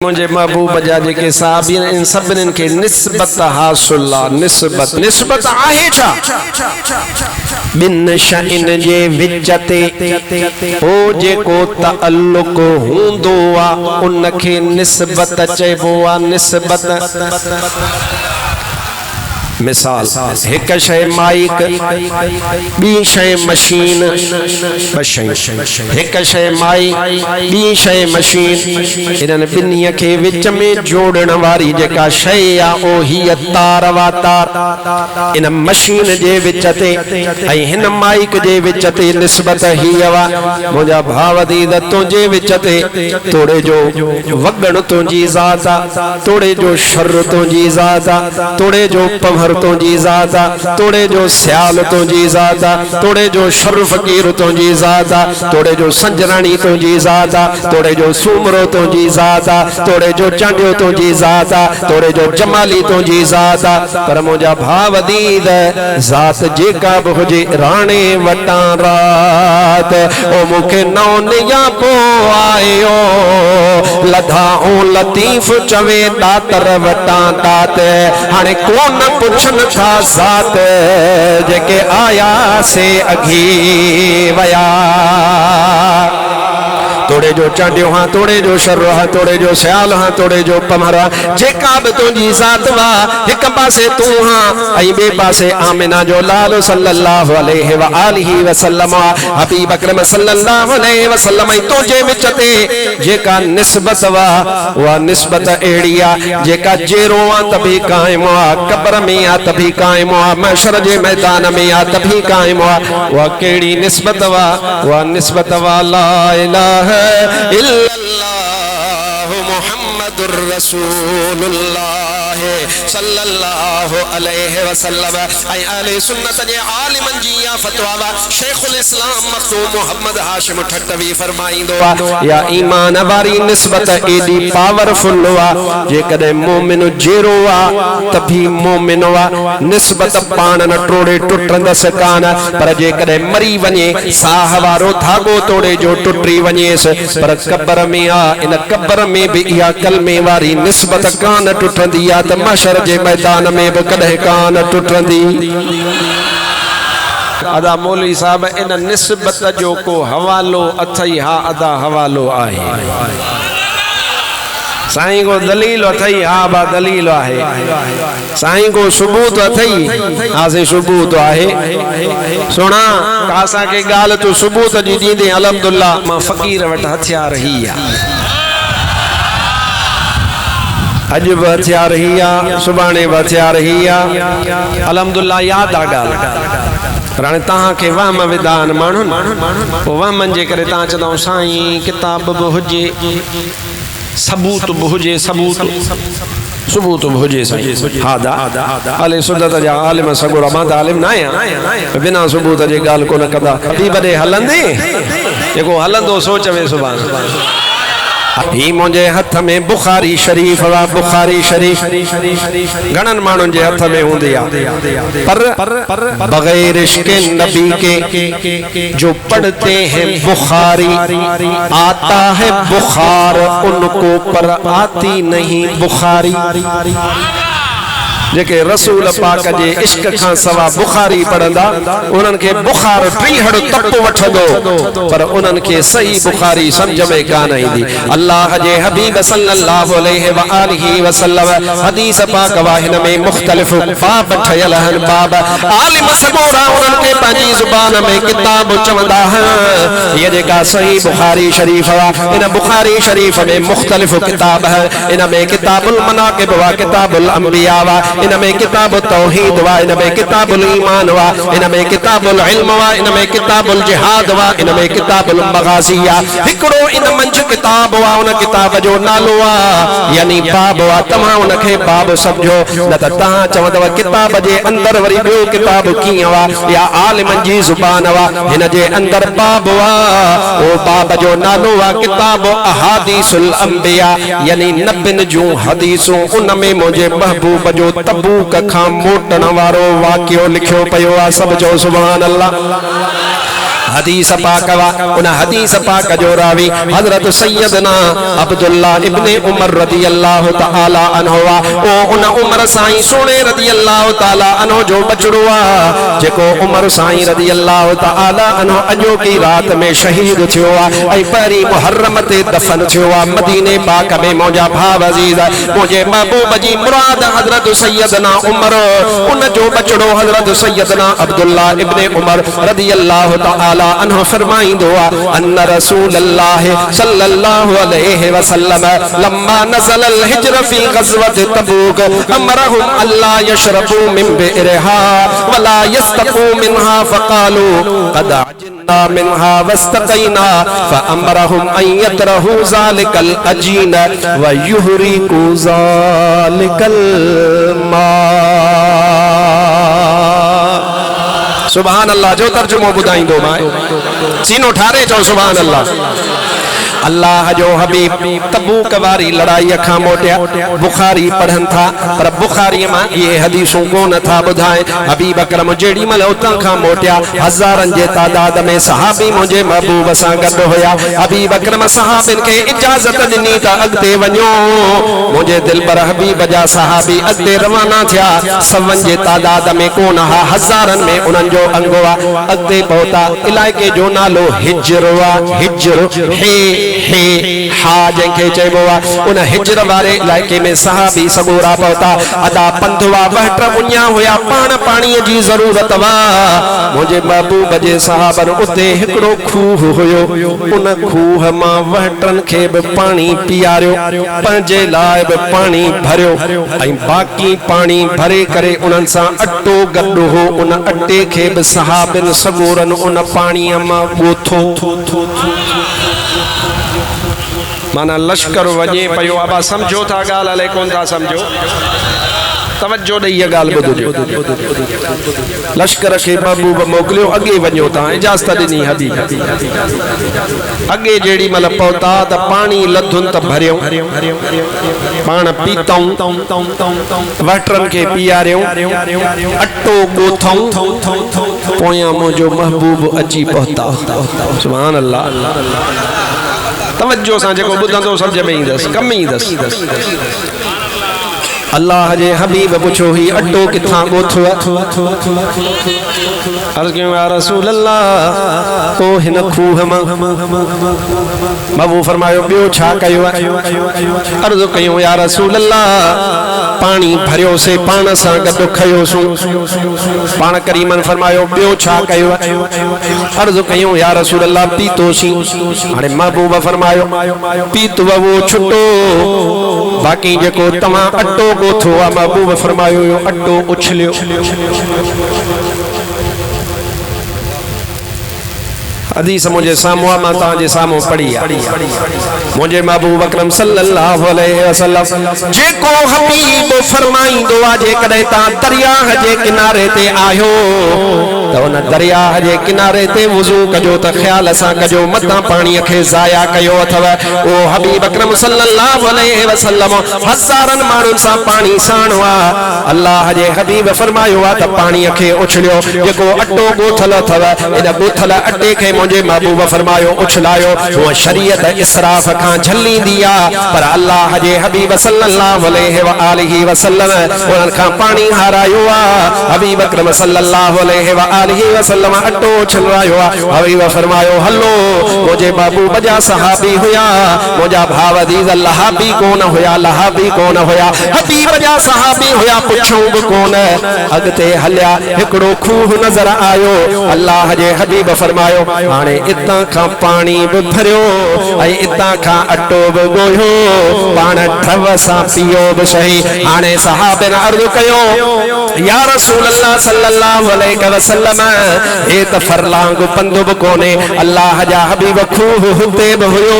मुझे महबूब जा जेके साहबीन इन सभिनीन खे निस्बत हासिल आहे। निस्बत आहे छा बिन शइन जे विच ते हो जेको तअल्लुक हूंदो आहे उन खे निस्बत चइबो आहे। निस्बत मिसाल एक शय माइक बी शय मशीन एक शय माइक बी शय मशीन इन्हनि बिन्ही के विच में जोड़न वारी जेका शय आ ओ ही तार वा तार इन मशीन जे विच ते ऐं हिन माइक जे विच ते निस्बत ही वा मुंहिंजा भाव दीद तुंहिंजे विच ते तोड़े जो वगण तुंहिंजी ज़ात आ तोड़े जो शर तुंहिंजी ज़ात आ तोड़े जो पवहर तुंहिंजी ज़ात आ तोड़े जो स्याल तुंहिंजी ज़ात आ तोड़े जो शर फ़कीर तुंहिंजी ज़ात आ तोड़े जो संजराणी तुंहिंजी ज़ात आ तोड़े जो सूमरो तुंहिंजी ज़ात आ तोड़े जो चांडियो तुंहिंजी ज़ात आ तोड़े जो जमाली तुंहिंजी ज़ात आ पर मुंहिंजा भाव दीद ज़ात जेका बि हुजे राणे वटां रात ओ मूंखे नौनिया पो आयो लधा ओ लतीफ़ चवे दातर वटां दात हाणे कोन पुछन था ज़ात जेके आया से अघी वया तोड़े जो चांडियो हाँ तोड़े जो शर हाँ तोड़े जो स्याल हाँ तोड़े जो पमरा जेका भी तुंहिंजी ज़ात वा एक पासे तू हाँ ऐं बे पासे आमिना जो लाल सल्लल्लाहु अलैहि व आलिहि वसल्लम हबीब अकरम सल्लल्लाहु अलैहि वसल्लम तुंहिंजे विच ते जेका निस्बत वा वा निस्बत अहिड़ी आहे जेका जेरो आ तभी कायम आ कब्र में आ तभी कायम आ महशर जे मैदान में आ तभी कायम आ वा कहिड़ी निस्बत वा निस्बत वा ला इलाहा इल्लल्लाहु मुहम्मदुर रसूलुल्लाह सल्लल्लाहु अलैहि वसल्लम ऐं अहले सुन्नत जे आलिमन जी या फतवा वा शेखुल इस्लाम मखदूम मोहम्मद हाशिम ठटवी फरमाइंदो आ या ईमान वारी निस्बत एडी पावरफुल वा जेकॾहिं मोमिन जेरो आ तभी मोमिन वा निस्बत पाण न टोड़े टुटंदसि कान पर जेकॾहिं मरी वञे साह वारो धागो तोड़े जो टुटी वञेसि पर कब्र में आ इन कब्र में भी इहा कलमे वारी निस्बत कान टुटंदी आ त महशर जे मैदान में भी कॾहिं कान टुटंदी। अदा मौलवी साहब इन निस्बत जो को हवालो अथई हा अदा हवालो आहे साईं को दलील अथई हा बा दलील आहे साईं को सबूत अथई हा से सबूत आहे सुना कासा के गाल तो सबूत जी दीदे अल्हम्दुलिल्लाह मां फकीर वट हथियार ही आ अज भी हथियार ही आ सुभाणे भी हथियार ही आ अल्हम्दुलिल्लाह याद आ गाल पर हाणे तहां के वहम विधान माण्हुनि पोइ वहमनि जे करे तव्हां चवंदव साईं किताब बि हुजे सबूत भी हुजे सबूत भी हुजे साईं हा दा अले सुन्नत जा आलिम सगुरा मां त आलिम न आहियां बिना सबूत जे ॻाल्हि कोन कंदा ॿी बॾे हलंदे जेको हलंदो सोचवे सुभाणे ही मुझे हथ में बुखारी शरीफ वा बुखारी शरीफ घणन मानुन जे हथ में हुंदी आ पर बगैर इश्क नबी के जो पढ़ते हैं बुखारी आता है बुखार उनको पर आती नहीं बुखारी जेके रसूल पाक जे इश्क खां सवा बुखारी पढ़ंदा उन्हन के बुखार टीहड़ तप वठंदो पर उन्हन के सही बुखारी समझ में कान ईंदी। अल्लाह जे हबीब सल्लल्लाहु अलैहि व आलिहि वसल्लम हदीस पाक वाहिन में मुख्तलिफ बाब ठयल हन बाब आलिम सगोरा उन्हन के पंहिंजी जुबान में किताब चवंदा हैं ये जेका सही बुखारी शरीफ वा इन बुखारी शरीफ में मुख्तलिफ किताब है इन में किताबुल मनाकिब वा किताबुल अंबिया वा इन में किताब तौहीद वा इन में किताबुल ईमान वा इन में किताबुल इल्म वा इन में किताबुल जिहाद वा इन में किताबुल मगाज़िया हिकड़ो इन मंझ किताब वा उन किताब जो नालो वा यानी बाब वा तमां उन खे बाब समझो न त तहां चवंदव किताब जे अंदर वरी ॿियो किताब कीअं वा या आलिमन जी ज़ुबान वा हिन जे अंदर बाब वा ओ बाब जो नालो वा किताब अहादीसुल अंबिया यानी नबिन जूं हदीसूं उन में मुंहिंजे महबूब जो तबूक खां मोटण वारो वाक़ियो लिखियो पियो आहे सब जो सुभान अल्लाह हदीस पाक वा उन हदीस पाक जो रावी हजरत सैयदना अब्दुल्ला इब्ने उमर रदियल्लाहु ताला अन्हु ओ उन उमर साईं सोने रदियल्लाहु ताला अन्हु जो बचड़ो आ जेको उमर साईं रदियल्लाहु ताला अन्हु अजो की रात में शहीद थियो आ ऐ परी मुहर्रम ते दफन थियो आ मदीने पाक में मौजा भाव अजीज मुझे महबूब जी मुराद हजरत सैयदना उमर उन जो बचड़ो हजरत सैयदना अब्दुल्ला इब्ने उमर रदियल्लाहु ताला अन्हु फरमाइंदो आ अन्न रसूलल्लाह सल्लल्लाहु अलैहि वसल्लम लम्मा नज़ल अल हिज्र फी गज़वत तबूक अमरहुम अल्ला यशरबू मिन बिरहा वला यस्तक़ू मिनहा फक़ालू क़द अजना मिनहा वस्तक़ैना फअमरहुम अन यतरहू ज़ालिकल अजीन व युहरिकू ज़ालिकल मा। सुभान अल्लाह जो तर्जुमो बुधाइंदो माए सीनो ठारे चो सुभान अल्लाह। अल्लाह जो हबीब तबूक वारी लड़ाई खां मोटिया बुखारी पढ़न था पर बुखारी में ये हदीसों को न था बुधाए हबीब अकरम जेड़ी मल उतां खां मोटिया हजारन जे तादाद में सहाबी मुझे महबूब सां गड होया हबीब अकरम सहाबिन के इजाजत दिनी ता अगते वणो मुझे दिल पर हबीब जा सहाबी अगते रवाना थिया सवन जे तादाद में कोन हा हजारन में उनन जो अंगवा अगते पहुता इलाके जो नालो हिजरवा हिजर हे हा जंखे चइबो आ उन हिजर वारे इलाके में सहाबी सगोरा पहुता अदा पंधवा वहट उन्या हुया पान पानी जी जरूरत वा मुझे महबूब जे सहाबन उते हिकड़ो खूह हुयो उन खूह मां वहटन के भी पानी पियारियो पंजे लाए भी पानी भरियो ऐं बाकी पानी भरे करे उनन सा अट्टो गड्डो हो उन अट्टे के भी सहाबिन सगोरन उन पानी मां गोथो माना लश्कर वजे पयो अब समझो था गाल अले कौन था समझो तवज्जो दे ये गाल बुझो लश्कर के महबूब मोकलियो अगे वणो ता इजाजत दिनी हबीब अगे जेड़ी मल पहुता त पानी लधुन त भरियो पान पीतौ वटरन के पियारियो अट्टो गोथौ पोया मुजो महबूब अची पहुता सुभान अल्लाह तवज्जो सां जेको बुधंदो समझ में ईंदस कम ईंदस अल्लाह जे हबीब पुछो ही अड्डो किथां गोथो अर्ज़ कयो या रसूल अल्लाह तो हिन खूह मां महबूब फरमायो बियो छा कयो अर्ज़ कयो या रसूल अल्लाह पानी भरियो से पान सां गॾु खयो सु पान करीमन फरमायो बियो छा कयो अर्ज़ कयो या रसूल अल्लाह पीतो सी हाणे महबूब फरमायो पीतो वो छुटो बाकी जेको तमा अट्टो गोथो आ महबूब फरमायो यो अट्टो उछलियो हदीस मुझे सामो मां ताजे सामो पढ़ी मुझे महबूब अकरम सल्लल्लाहु अलैहि वसल्लम जेको हबीब फरमाइंदो आ जे कदे ता दरियाह जे किनारे ते आयो तो उन दरियाह जे किनारे ते वुजू कजो त ख्याल सा कजो मता पानी के जाया कयो अथवा ओ हबीब अकरम सल्लल्लाहु अलैहि वसल्लम हजारन मानुन सा पानी साणवा अल्लाह जे हबीब फरमायो आ त पानी के उछलियो जेको अट्टो गोथल अथवा इन गोथल अट्टे के मुझे महबूब फरमायो उछलायो वो शरीयत इसराफ खां झली दिया पर अल्लाह जे हबीब सल्लल्लाहु अलैहि वसल्लम उन खां पानी हारायो आ हबीब अकरम सल्लल्लाहु अलैहि वसल्लम अट्टो उछलायो आ हबीब फरमायो हलो मुझे महबूब जा सहाबी हुया मुझा भाव अजीज लहाबी कौन हुया लहाबी कौन हुया हबीब जा सहाबी हुया पुछूं भी कौन अगते हलिया हिकड़ो खूह नजर आयो अल्लाह जे हबीब फरमायो हाणे इतां खां पानी भी भरियो ऐं इतां खां अट्टो भी गोयो पाण ठव सां पियो भी सही हाणे सहाबन अर्ज़ कयो या रसूल अल्लाह सल्लल्लाहु अलैहि वसल्लम ए त फरलांग पंधु भी कोने अल्लाह जा हबीब खूह हुते भी हुयो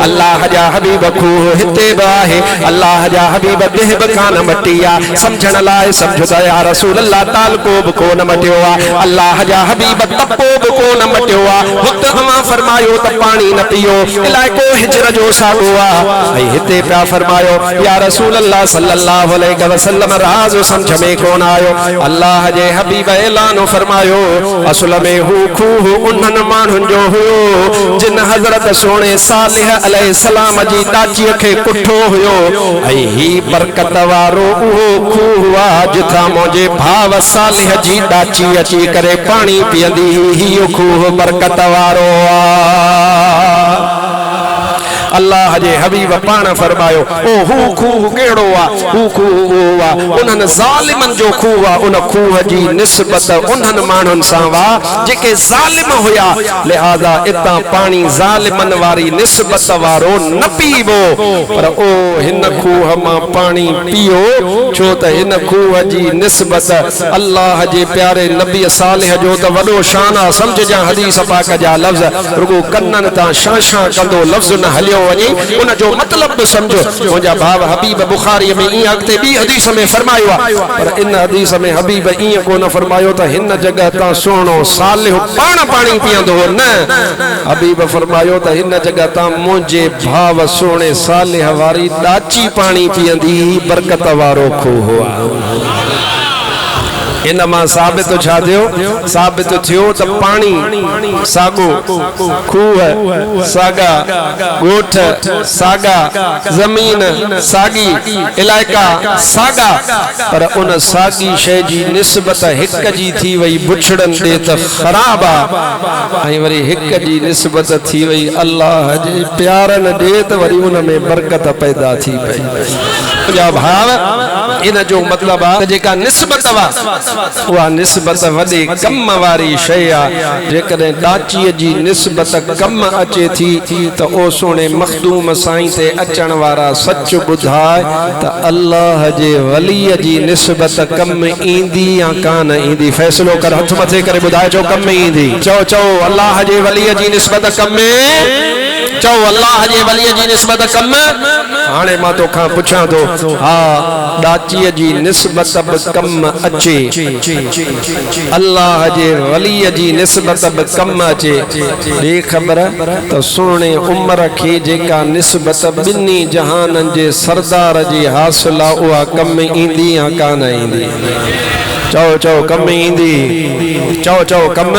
अल्लाह जा हबीब खूह हिते भी आहे अल्लाह जा हबीब देह भी कान मटिया समझण लाइ समझो या रसूल अल्लाह तालको भी कोन मटियो आ अल्लाह जा हबीब तपो भी कोन मटियो आ वक्त हवा फरमायो त पानी न पियो इलाइको हिजर जो सागो ऐं हिते पिया फरमायो या रसूल अल्लाह सल्लल्लाहु अलैहि वसल्लम राज़ समझ में कोन आयो अल्लाह जे हबीब ऐलान फरमायो असुल में हू खूह उन्हनि माण्हुनि जो हुयो जिन हज़रत सोणे सालिह अलैहिस्सलाम जी दाची खे कुठो हुयो ऐं ही बरकत वारो उहो खूह आ जिथां मुंहिंजे भाव सालिह जी दाची अची करे पानी पीअंदी ही खूह बरकत वारो आ अल्लाह जे हबीब पाण फरमायो ओ हू खूह केड़ो आ हू खूह वा उन्हनि ज़ालिमनि जो खूह आ उन खूह जी निस्बत उन्हनि माण्हुनि सां वा जेके ज़ालिम हुया लिहाज़ा इतां पानी ज़ालिमनि वारी निस्बत वारो न पीवो पर ओ हिन खूह मां पानी पियो छो त हिन खूह जी निस्बत अल्लाह जे प्यारे नबी सालिह जो त वॾो शान आ समझ जा हदीस पाक जा लफ़्ज़ रुगो कन्ननि तां शां कंदो लफ़्ज़ न हलियो उन जो मतलब भी समझो मुझा भाव हबीब बुखारी में ई अगते भी हदीस में फरमायो पर इन हदीस में हबीब ई को न फरमायो त हिन जगह ता सोनो सालिह पाण पानी पियंदो न हबीब फरमायो त हिन जगह ता मुझे भाव सोने सालिह वारी दाची पानी पियंदी बरकत वारो खूह इनमा साबित छा थियो साबित थियो त पानी सागो खूह सागा गोठ सागा जमीन सागी इलाइका सागा पर उन सागी शय जी निस्बत हिक जी थी वई बुछड़न दे त खराब आ ऐं वरी हिक जी निस्बत थी वई अल्लाह जे प्यारन दे त वरी उन में बरकत पैदा थी पई जा भाव इन जो मतलब आ जेका निस्बत वा उहा निस्बत वॾे कम वारी शय आहे जेकॾहिं दाचीअ जी निस्बत कम अचे थी त ओ सोने मखदूम साईं ते अचण वारा सच ॿुधाए त अल्लाह जे वलीअ जी निस्बत कम ईंदी या कान ईंदी फ़ैसिलो कर हथ मथे करे ॿुधाए चओ कम ईंदी चओ अल्लाह जे वलीअ जी निस्बत कम चओ अल्लाह जे वलीअ जी निस्बत कम हाणे मां तोखां पुछां थो हा दाचीअ जी निस्बत बि कम अचे अल्लाह जे वलीअ जी निस्बत बि कम अचे ॿे ख़बर त सुहिणे उमर खे जेका निस्बत ॿिन्ही जहाननि जे सरदार जी हासिल आहे उहा कम ईंदी या कान ईंदी चओ कम ईंदी चओ कम